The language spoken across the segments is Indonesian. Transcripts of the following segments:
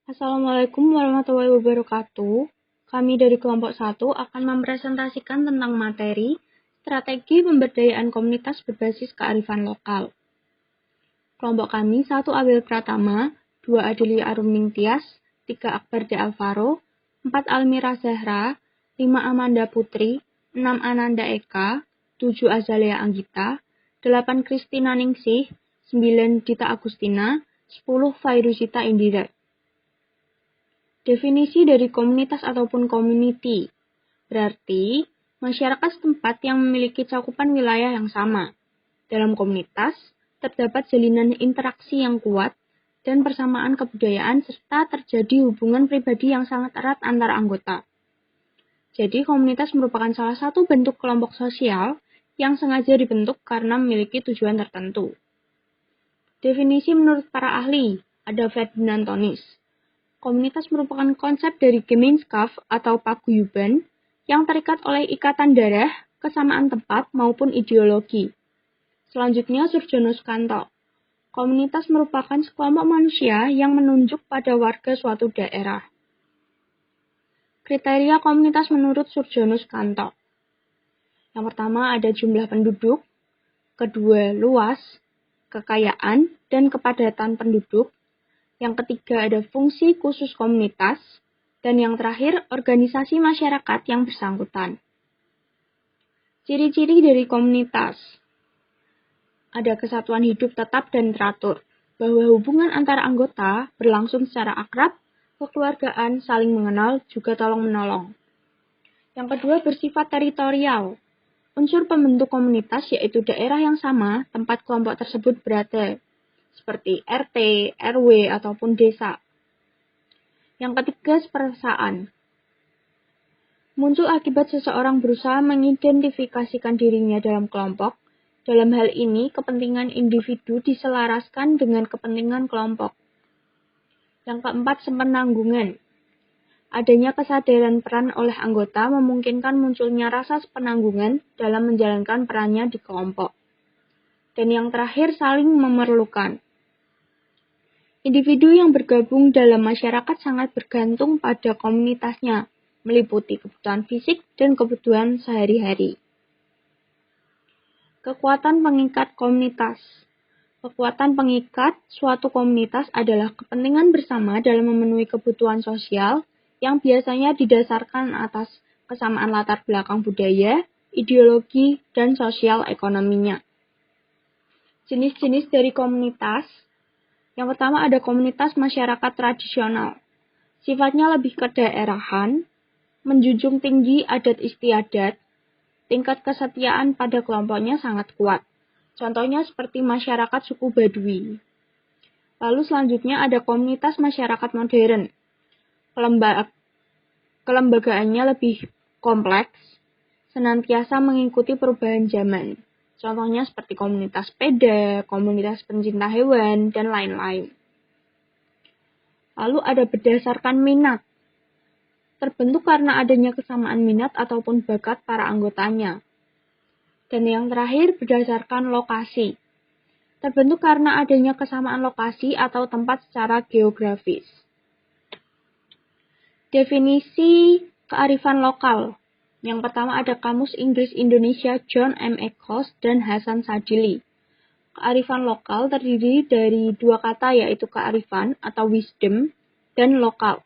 Assalamualaikum warahmatullahi wabarakatuh. Kami dari kelompok 1 akan mempresentasikan tentang materi strategi pemberdayaan komunitas berbasis kearifan lokal. Kelompok kami 1 Abel Pratama, 2 Adelia Arumningtyas, 3 Akbar de Alvaro, 4 Almira Zahra, 5 Amanda Putri, 6 Ananda Eka, 7 Azalea Anggita, 8 Kristina Ningsih, 9 Dita Agustina, 10 Fairuzita Indira. Definisi dari komunitas ataupun community berarti masyarakat setempat yang memiliki cakupan wilayah yang sama. Dalam komunitas, terdapat jalinan interaksi yang kuat dan persamaan kebudayaan serta terjadi hubungan pribadi yang sangat erat antar anggota. Jadi, komunitas merupakan salah satu bentuk kelompok sosial yang sengaja dibentuk karena memiliki tujuan tertentu. Definisi menurut para ahli, ada Ferdinand Tonis. Komunitas merupakan konsep dari Gemeinschaft atau paguyuban yang terikat oleh ikatan darah, kesamaan tempat, maupun ideologi. Selanjutnya, Surjono Sukanto. Komunitas merupakan sekelompok manusia yang menunjuk pada warga suatu daerah. Kriteria komunitas menurut Surjono Sukanto. Yang pertama ada jumlah penduduk, kedua luas, kekayaan, dan kepadatan penduduk. Yang ketiga ada fungsi khusus komunitas, dan yang terakhir organisasi masyarakat yang bersangkutan. Ciri-ciri dari komunitas. Ada kesatuan hidup tetap dan teratur, bahwa hubungan antara anggota berlangsung secara akrab, kekeluargaan, saling mengenal, juga tolong-menolong. Yang kedua bersifat teritorial. Unsur pembentuk komunitas yaitu daerah yang sama tempat kelompok tersebut berada, seperti RT, RW, ataupun desa. Yang ketiga, perasaan. Muncul akibat seseorang berusaha mengidentifikasikan dirinya dalam kelompok. Dalam hal ini, kepentingan individu diselaraskan dengan kepentingan kelompok. Yang keempat, sepenanggungan. Adanya kesadaran peran oleh anggota memungkinkan munculnya rasa sepenanggungan dalam menjalankan perannya di kelompok. Dan yang terakhir, saling memerlukan. Individu yang bergabung dalam masyarakat sangat bergantung pada komunitasnya, meliputi kebutuhan fisik dan kebutuhan sehari-hari. Kekuatan pengikat komunitas. Kekuatan pengikat suatu komunitas adalah kepentingan bersama dalam memenuhi kebutuhan sosial yang biasanya didasarkan atas kesamaan latar belakang budaya, ideologi, dan sosial ekonominya. Jenis-jenis dari komunitas. Yang pertama ada komunitas masyarakat tradisional. Sifatnya lebih kedaerahan, menjunjung tinggi adat istiadat, tingkat kesetiaan pada kelompoknya sangat kuat. Contohnya seperti masyarakat suku Baduy. Lalu selanjutnya ada komunitas masyarakat modern. Kelembagaannya lebih kompleks, senantiasa mengikuti perubahan zaman. Contohnya seperti komunitas sepeda, komunitas pencinta hewan, dan lain-lain. Lalu ada berdasarkan minat. Terbentuk karena adanya kesamaan minat ataupun bakat para anggotanya. Dan yang terakhir berdasarkan lokasi. Terbentuk karena adanya kesamaan lokasi atau tempat secara geografis. Definisi kearifan lokal. Yang pertama ada Kamus Inggris Indonesia John M. Eccles dan Hasan Sadili. Kearifan lokal terdiri dari dua kata yaitu kearifan atau wisdom dan lokal.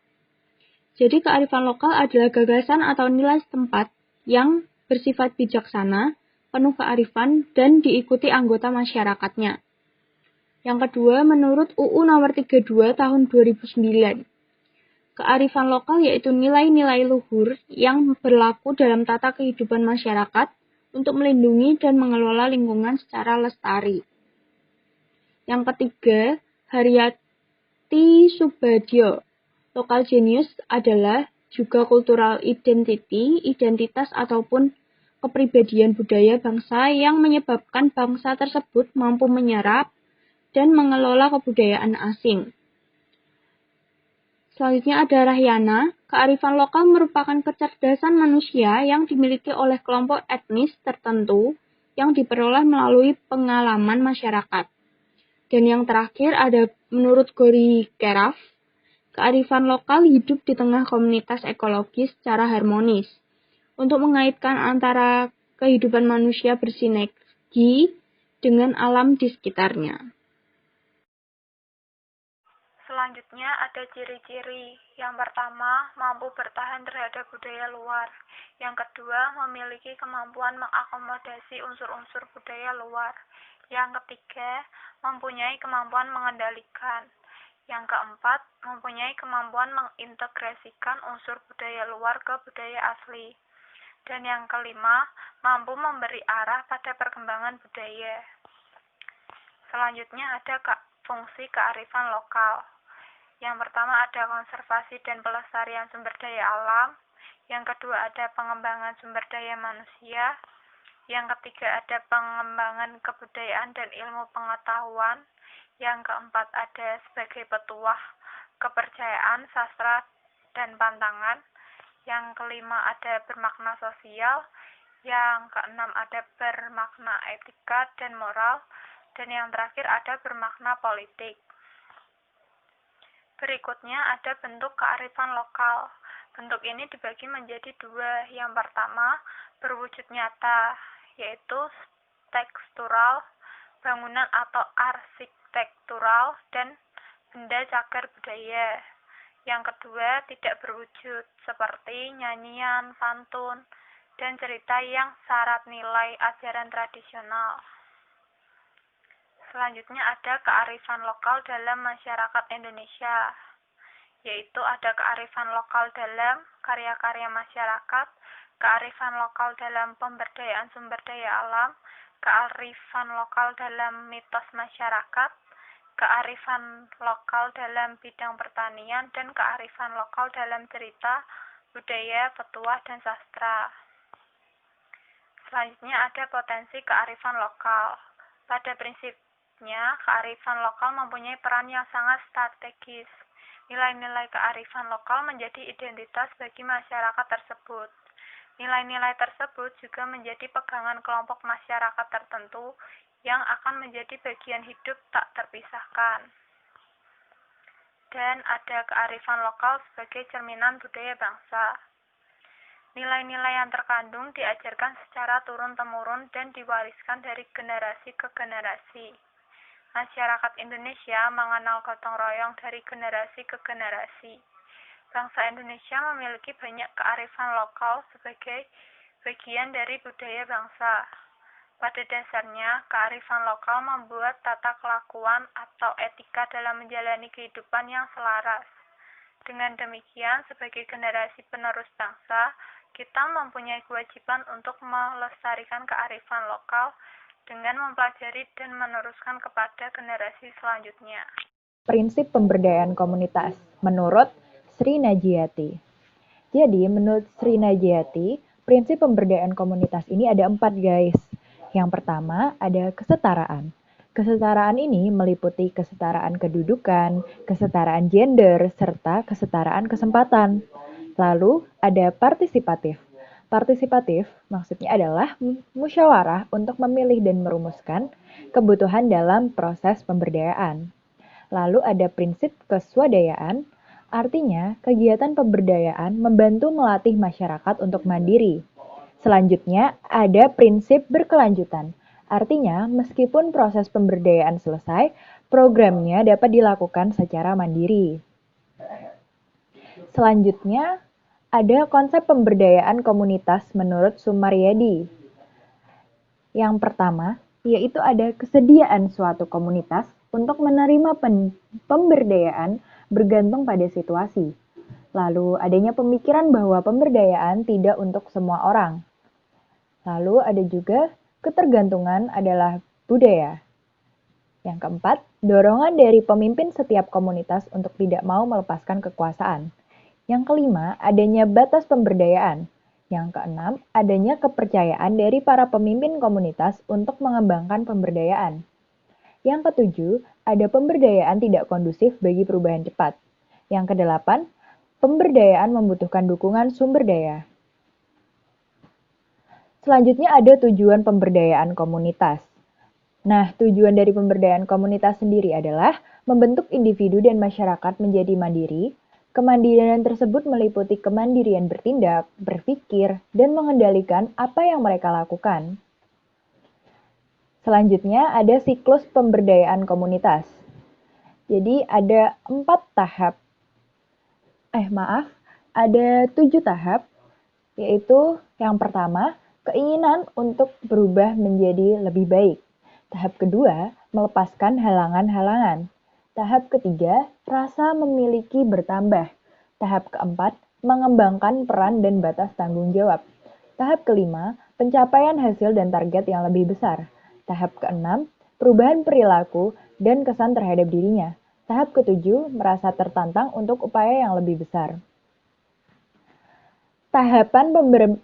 Jadi kearifan lokal adalah gagasan atau nilai setempat yang bersifat bijaksana, penuh kearifan, dan diikuti anggota masyarakatnya. Yang kedua, menurut UU nomor 32 tahun 2009. Kearifan lokal yaitu nilai-nilai luhur yang berlaku dalam tata kehidupan masyarakat untuk melindungi dan mengelola lingkungan secara lestari. Yang ketiga, Haryati Subadyo. Local genius adalah juga cultural identity, identitas ataupun kepribadian budaya bangsa yang menyebabkan bangsa tersebut mampu menyerap dan mengelola kebudayaan asing. Selanjutnya ada Rahyana. Kearifan lokal merupakan kecerdasan manusia yang dimiliki oleh kelompok etnis tertentu yang diperoleh melalui pengalaman masyarakat. Dan yang terakhir ada menurut Gori Keraf, Kearifan lokal hidup di tengah komunitas ekologis secara harmonis untuk mengaitkan antara kehidupan manusia bersinergi dengan alam di sekitarnya. Selanjutnya ada ciri-ciri. Yang pertama, mampu bertahan terhadap budaya luar. Yang kedua, memiliki kemampuan mengakomodasi unsur-unsur budaya luar. Yang ketiga, mempunyai kemampuan mengendalikan. Yang keempat, mempunyai kemampuan mengintegrasikan unsur budaya luar ke budaya asli. Dan yang kelima, mampu memberi arah pada perkembangan budaya. Selanjutnya ada fungsi kearifan lokal. Yang pertama ada konservasi dan pelestarian sumber daya alam. Yang kedua ada pengembangan sumber daya manusia. Yang ketiga ada pengembangan kebudayaan dan ilmu pengetahuan. Yang keempat ada sebagai petuah kepercayaan, sastra, dan pantangan. Yang kelima ada bermakna sosial. Yang keenam ada bermakna etika dan moral. Dan yang terakhir ada bermakna politik. Berikutnya ada bentuk kearifan lokal. Bentuk ini dibagi menjadi dua. Yang pertama, berwujud nyata, yaitu tekstural, bangunan atau arsitektural, dan benda cagar budaya. Yang kedua, tidak berwujud, seperti nyanyian, pantun, dan cerita yang syarat nilai ajaran tradisional. Selanjutnya ada kearifan lokal dalam masyarakat Indonesia, yaitu ada kearifan lokal dalam karya-karya masyarakat, kearifan lokal dalam pemberdayaan sumber daya alam, kearifan lokal dalam mitos masyarakat, kearifan lokal dalam bidang pertanian, dan kearifan lokal dalam cerita, budaya, petuah, dan sastra. Selanjutnya ada potensi kearifan lokal. Pada prinsipnya, kearifan lokal mempunyai peran yang sangat strategis. Nilai-nilai kearifan lokal menjadi identitas bagi masyarakat tersebut. Nilai-nilai tersebut juga menjadi pegangan kelompok masyarakat tertentu yang akan menjadi bagian hidup tak terpisahkan. Dan ada kearifan lokal sebagai cerminan budaya bangsa. Nilai-nilai yang terkandung diajarkan secara turun-temurun dan diwariskan dari generasi ke generasi. Masyarakat Indonesia mengenal gotong royong dari generasi ke generasi. Bangsa Indonesia memiliki banyak kearifan lokal sebagai bagian dari budaya bangsa. Pada dasarnya, kearifan lokal membuat tata kelakuan atau etika dalam menjalani kehidupan yang selaras. Dengan demikian, sebagai generasi penerus bangsa, kita mempunyai kewajiban untuk melestarikan kearifan lokal dengan mempelajari dan meneruskan kepada generasi selanjutnya. Prinsip pemberdayaan komunitas menurut Sri Najiati. Jadi, menurut Sri Najiati, prinsip pemberdayaan komunitas ini ada 4, guys. Yang pertama, ada kesetaraan. Kesetaraan ini meliputi kesetaraan kedudukan, kesetaraan gender, serta kesetaraan kesempatan. Lalu, ada partisipatif. Partisipatif maksudnya adalah musyawarah untuk memilih dan merumuskan kebutuhan dalam proses pemberdayaan. Lalu ada prinsip keswadayaan, artinya kegiatan pemberdayaan membantu melatih masyarakat untuk mandiri. Selanjutnya ada prinsip berkelanjutan, artinya meskipun proses pemberdayaan selesai, programnya dapat dilakukan secara mandiri. Selanjutnya ada konsep pemberdayaan komunitas menurut Sumaryadi. Yang pertama, yaitu ada kesediaan suatu komunitas untuk menerima pemberdayaan bergantung pada situasi. Lalu adanya pemikiran bahwa pemberdayaan tidak untuk semua orang. Lalu ada juga ketergantungan adalah budaya. Yang keempat, dorongan dari pemimpin setiap komunitas untuk tidak mau melepaskan kekuasaan. Yang kelima, adanya batas pemberdayaan. Yang keenam, adanya kepercayaan dari para pemimpin komunitas untuk mengembangkan pemberdayaan. Yang ketujuh, ada pemberdayaan tidak kondusif bagi perubahan cepat. Yang kedelapan, pemberdayaan membutuhkan dukungan sumber daya. Selanjutnya ada tujuan pemberdayaan komunitas. Nah, tujuan dari pemberdayaan komunitas sendiri adalah membentuk individu dan masyarakat menjadi mandiri, Kemandirian tersebut meliputi kemandirian bertindak, berpikir, dan mengendalikan apa yang mereka lakukan. Selanjutnya ada siklus pemberdayaan komunitas. Jadi ada 7 tahap, yaitu yang pertama, keinginan untuk berubah menjadi lebih baik. Tahap kedua, melepaskan halangan-halangan. Tahap ketiga, rasa memiliki bertambah. Tahap keempat, mengembangkan peran dan batas tanggung jawab. Tahap kelima, pencapaian hasil dan target yang lebih besar. Tahap keenam, perubahan perilaku dan kesan terhadap dirinya. Tahap ketujuh, merasa tertantang untuk upaya yang lebih besar. Tahapan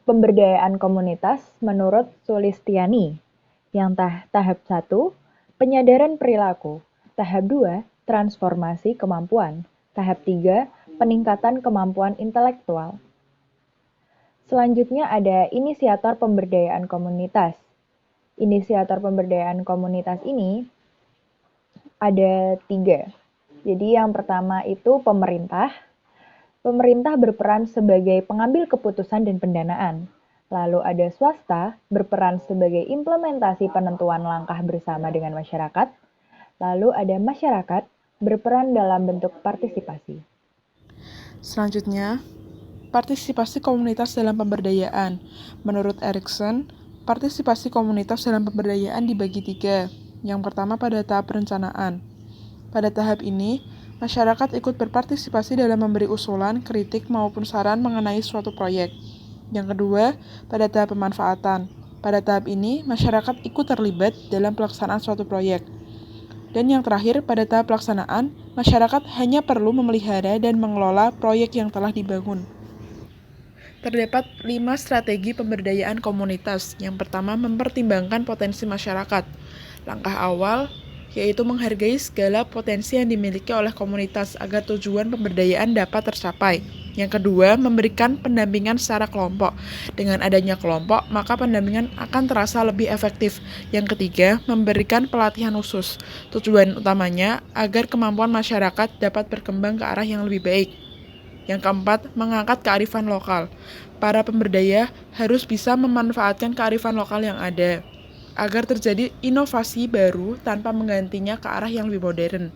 pemberdayaan komunitas menurut Sulistiani. Yang tahap 1, penyadaran perilaku. Tahap 2, transformasi kemampuan. Tahap 3, peningkatan kemampuan intelektual. Selanjutnya ada inisiator pemberdayaan komunitas. Inisiator pemberdayaan komunitas ini ada 3. Jadi yang pertama itu pemerintah. Pemerintah berperan sebagai pengambil keputusan dan pendanaan. Lalu ada swasta berperan sebagai implementasi penentuan langkah bersama dengan masyarakat. Lalu ada masyarakat berperan dalam bentuk partisipasi. Selanjutnya, partisipasi komunitas dalam pemberdayaan. Menurut Erikson, partisipasi komunitas dalam pemberdayaan dibagi 3. Yang pertama pada tahap perencanaan. Pada tahap ini, masyarakat ikut berpartisipasi dalam memberi usulan, kritik, maupun saran mengenai suatu proyek. Yang kedua, pada tahap pemanfaatan. Pada tahap ini, masyarakat ikut terlibat dalam pelaksanaan suatu proyek. Dan yang terakhir, pada tahap pelaksanaan, masyarakat hanya perlu memelihara dan mengelola proyek yang telah dibangun. Terdapat 5 strategi pemberdayaan komunitas. Yang pertama, mempertimbangkan potensi masyarakat. Langkah awal yaitu menghargai segala potensi yang dimiliki oleh komunitas agar tujuan pemberdayaan dapat tercapai. Yang kedua, memberikan pendampingan secara kelompok. Dengan adanya kelompok, maka pendampingan akan terasa lebih efektif. Yang ketiga, memberikan pelatihan khusus. Tujuan utamanya agar kemampuan masyarakat dapat berkembang ke arah yang lebih baik. Yang keempat, mengangkat kearifan lokal. Para pemberdaya harus bisa memanfaatkan kearifan lokal yang ada, agar terjadi inovasi baru tanpa menggantinya ke arah yang lebih modern.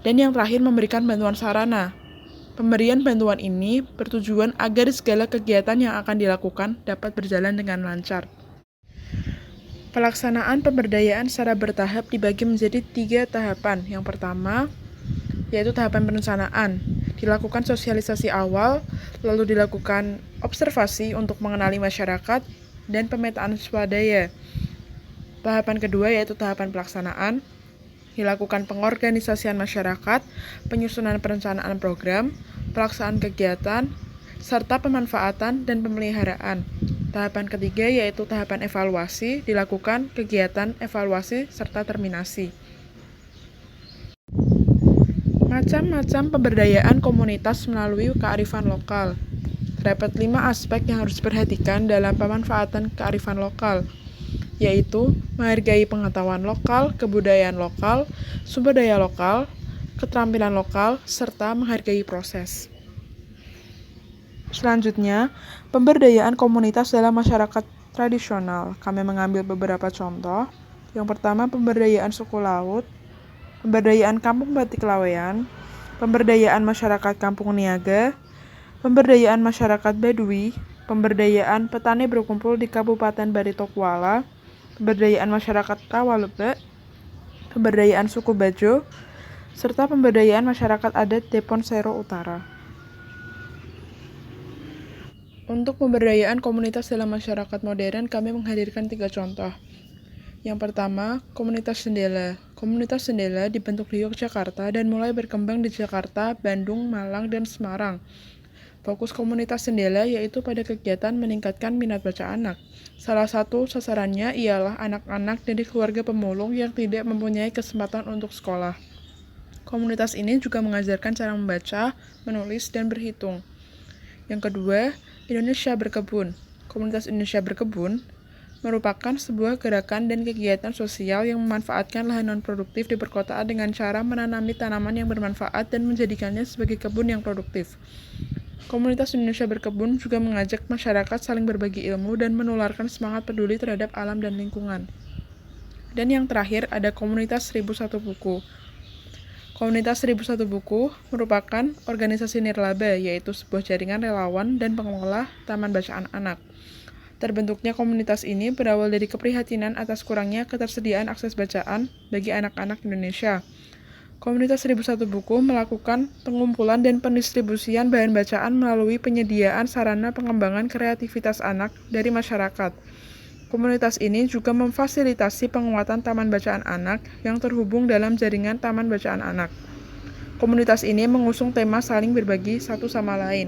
Dan yang terakhir, memberikan bantuan sarana. Pemberian bantuan ini bertujuan agar segala kegiatan yang akan dilakukan dapat berjalan dengan lancar. Pelaksanaan pemberdayaan secara bertahap dibagi menjadi 3 tahapan. Yang pertama, yaitu tahapan perencanaan. Dilakukan sosialisasi awal, lalu dilakukan observasi untuk mengenali masyarakat, dan pemetaan swadaya. Tahapan kedua yaitu tahapan pelaksanaan, dilakukan pengorganisasian masyarakat, penyusunan perencanaan program, pelaksanaan kegiatan, serta pemanfaatan dan pemeliharaan. Tahapan ketiga yaitu tahapan evaluasi, dilakukan kegiatan evaluasi serta terminasi. Macam-macam pemberdayaan komunitas melalui kearifan lokal. Terdapat 5 aspek yang harus diperhatikan dalam pemanfaatan kearifan lokal, yaitu menghargai pengetahuan lokal, kebudayaan lokal, sumber daya lokal, keterampilan lokal, serta menghargai proses. Selanjutnya, pemberdayaan komunitas dalam masyarakat tradisional. Kami mengambil beberapa contoh. Yang pertama, pemberdayaan suku laut, pemberdayaan kampung batik lawean, pemberdayaan masyarakat kampung niaga, pemberdayaan masyarakat Badui, pemberdayaan petani berkumpul di Kabupaten Barito Kuala, pemberdayaan masyarakat Kawalebak, pemberdayaan suku Bajo, serta pemberdayaan masyarakat adat Deponsero Utara. Untuk pemberdayaan komunitas dalam masyarakat modern, kami menghadirkan 3 contoh. Yang pertama, komunitas Jendela. Komunitas Jendela dibentuk di Yogyakarta dan mulai berkembang di Jakarta, Bandung, Malang, dan Semarang. Fokus komunitas Jendela yaitu pada kegiatan meningkatkan minat baca anak. Salah satu sasarannya ialah anak-anak dari keluarga pemulung yang tidak mempunyai kesempatan untuk sekolah. Komunitas ini juga mengajarkan cara membaca, menulis, dan berhitung. Yang kedua, Indonesia Berkebun. Komunitas Indonesia Berkebun merupakan sebuah gerakan dan kegiatan sosial yang memanfaatkan lahan non-produktif di perkotaan dengan cara menanami tanaman yang bermanfaat dan menjadikannya sebagai kebun yang produktif. Komunitas Indonesia Berkebun juga mengajak masyarakat saling berbagi ilmu dan menularkan semangat peduli terhadap alam dan lingkungan. Dan yang terakhir ada komunitas 1001 Buku. Komunitas 1001 Buku merupakan organisasi nirlaba, yaitu sebuah jaringan relawan dan pengelola taman bacaan anak. Terbentuknya komunitas ini berawal dari keprihatinan atas kurangnya ketersediaan akses bacaan bagi anak-anak Indonesia. Komunitas 1001 Buku melakukan pengumpulan dan pendistribusian bahan bacaan melalui penyediaan sarana pengembangan kreativitas anak dari masyarakat. Komunitas ini juga memfasilitasi penguatan taman bacaan anak yang terhubung dalam jaringan taman bacaan anak. Komunitas ini mengusung tema saling berbagi satu sama lain.